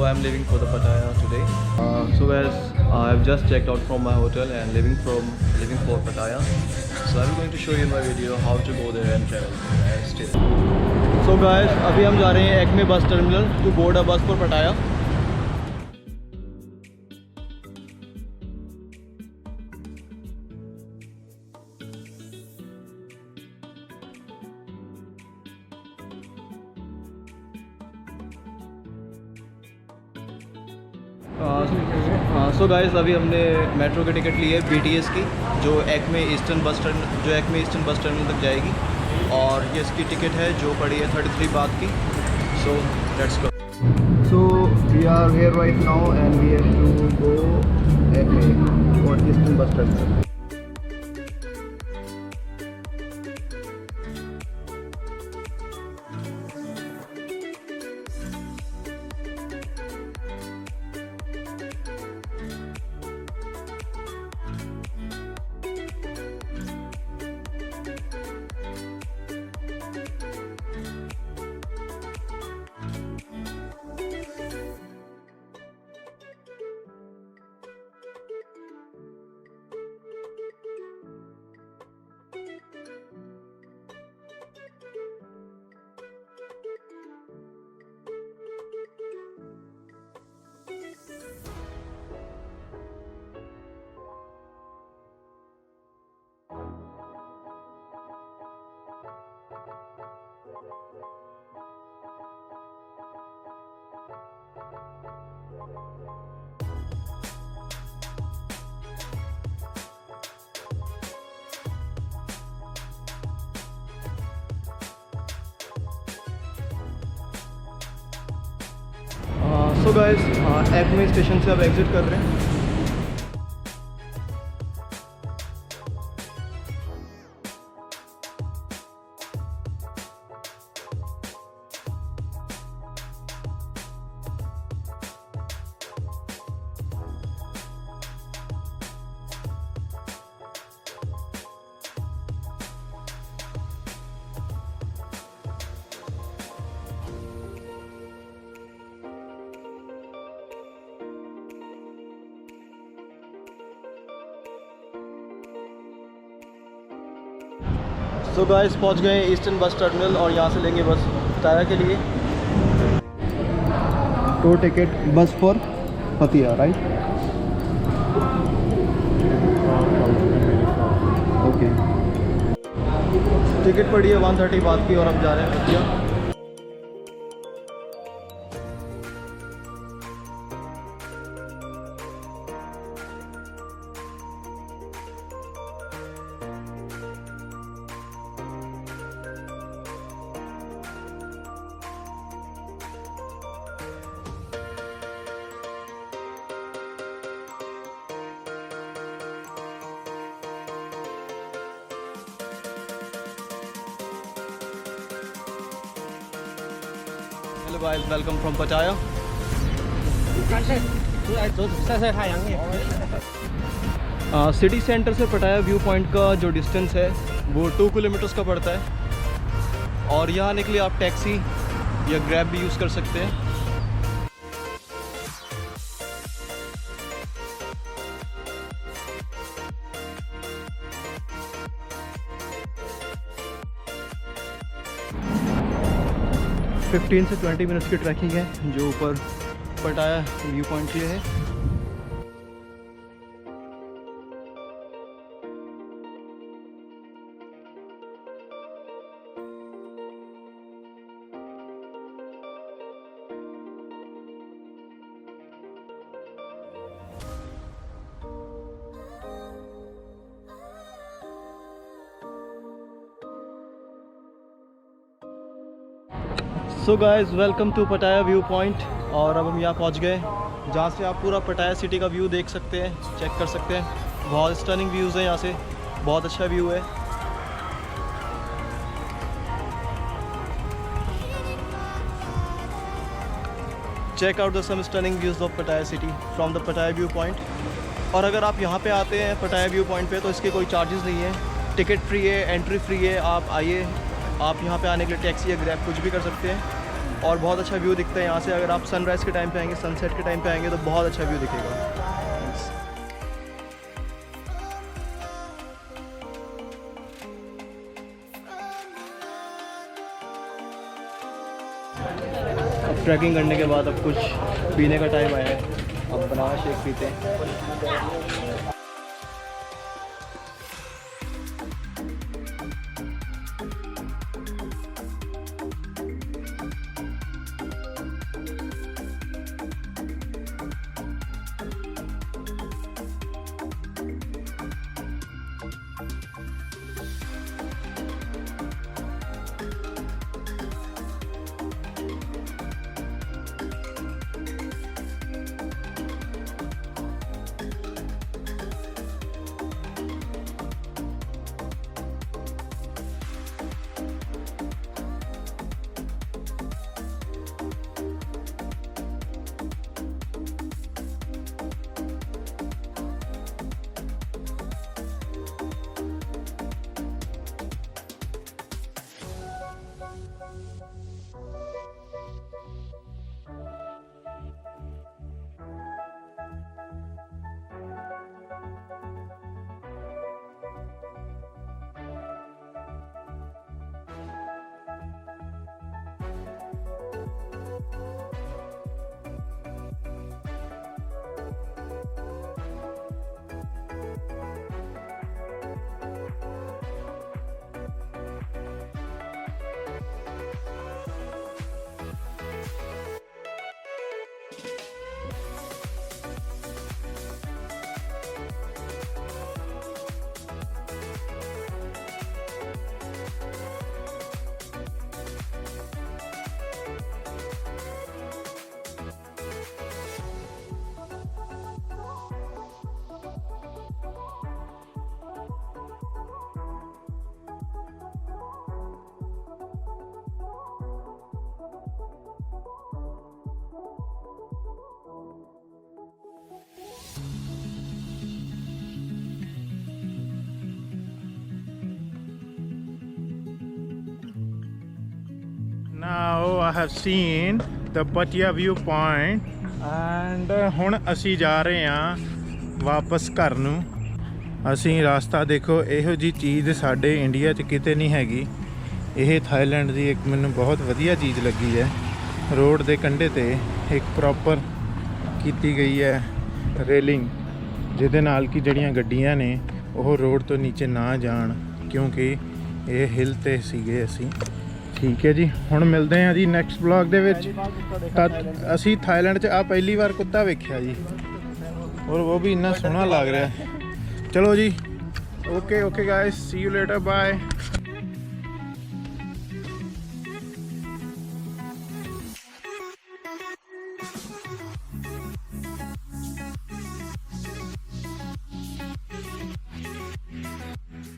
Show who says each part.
Speaker 1: I'm leaving for the Pattaya today. So guys, I've just checked out from my hotel and leaving for Pattaya. So I'm going to show you in my video how to go there and travel and stay. So guys, अभी हम जा रहे हैं Acme bus terminal to board a bus for Pattaya. So guys, अभी हमने metro की ticket ली है BTS की, जो एक्मे ईस्टर्न बस टर्मिनल तक जाएगी, और ये इसकी टिकट है जो पड़ी है 33 बात की. So let's go. So we are here right now and we have to go Ekkamai for Eastern bus terminal. So guys, Ekkamai station से अब एग्ज़िट कर रहे हैं. सो गाइस, पहुंच गए ईस्टर्न बस टर्मिनल और यहाँ से लेंगे बस पटाया के लिए. टू टिकट बस फॉर पतिया, राइट? ओके. टिकट पड़ी है 130 बात की और अब जा रहे हैं पतिया. Hello guys, welcome from Pattaya. City centre से पटाया व्यू पॉइंट का जो डिस्टेंस है वो 2 किलोमीटर्स का पड़ता है, और यहाँ आने के लिए आप टैक्सी या ग्रैब भी यूज़ कर सकते हैं. फिफ्टीन से 20 मिनट्स की ट्रैकिंग है जो ऊपर पटाया व्यू पॉइंट के लिए है. सो गाइस, वेलकम टू पटाया व्यू पॉइंट. और अब हम यहाँ पहुँच गए जहाँ से आप पूरा पटाया सिटी का व्यू देख सकते हैं, चेक कर सकते हैं. बहुत स्टनिंग व्यूज़ हैं यहाँ से, बहुत अच्छा व्यू है. Check out the some stunning views of Pattaya city from the Pattaya view point. और अगर आप यहाँ पे आते हैं पटाया व्यू पॉइंट पे तो इसके कोई चार्जेस नहीं है, टिकट फ्री है, एंट्री फ्री है. आप आइए, आप यहाँ पे आने के लिए टैक्सी या ग्रैब कुछ भी कर सकते हैं. और बहुत अच्छा व्यू दिखता है यहाँ से। अगर आप सनराइज़ के टाइम पे आएंगे, सनसेट के टाइम पे आएंगे तो बहुत अच्छा व्यू दिखेगा। अब ट्रैकिंग करने के बाद अब कुछ पीने का टाइम आया है, अब बनाना शेक पीते हैं।
Speaker 2: Now I have seen the Pattaya viewpoint and ਹੁਣ ਅਸੀਂ ਜਾ ਰਹੇ ਹਾਂ ਵਾਪਸ ਘਰ ਨੂੰ। ਅਸੀਂ ਰਸਤਾ ਦੇਖੋ, ਇਹੋ ਜੀ ਚੀਜ਼ ਸਾਡੇ ਇੰਡੀਆ 'ਚ ਕਿਤੇ ਨਹੀਂ ਹੈਗੀ। ਇਹ ਥਾਈਲੈਂਡ ਦੀ ਇੱਕ ਮੈਨੂੰ ਬਹੁਤ ਵਧੀਆ ਚੀਜ਼ ਲੱਗੀ ਹੈ। ਰੋਡ ਦੇ ਕੰਢੇ ਤੇ ਇੱਕ ਪ੍ਰੋਪਰ ਕੀਤੀ ਗਈ ਹੈ ਰੇਲਿੰਗ, ਜਿਹਦੇ ਨਾਲ ਕਿ ਜਿਹੜੀਆਂ ਗੱਡੀਆਂ ਨੇ ਉਹ ਰੋਡ ਤੋਂ ਨੀਚੇ ਨਾ ਜਾਣ, ਕਿਉਂਕਿ ਇਹ ਹਿਲ ਤੇ ਸੀਗੇ ਅਸੀਂ। ਠੀਕ ਹੈ ਜੀ, ਹੁਣ ਮਿਲਦੇ ਹਾਂ ਜੀ ਨੈਕਸਟ ਵਲੌਗ ਦੇ ਵਿੱਚ। ਤਾਂ ਅਸੀਂ ਥਾਈਲੈਂਡ 'ਚ ਆ ਪਹਿਲੀ ਵਾਰ ਕੁੱਤਾ ਵੇਖਿਆ ਜੀ, ਔਰ ਉਹ ਵੀ ਇੰਨਾ ਸੋਹਣਾ ਲੱਗ ਰਿਹਾ। ਚਲੋ ਜੀ, okay guys, see you later, bye.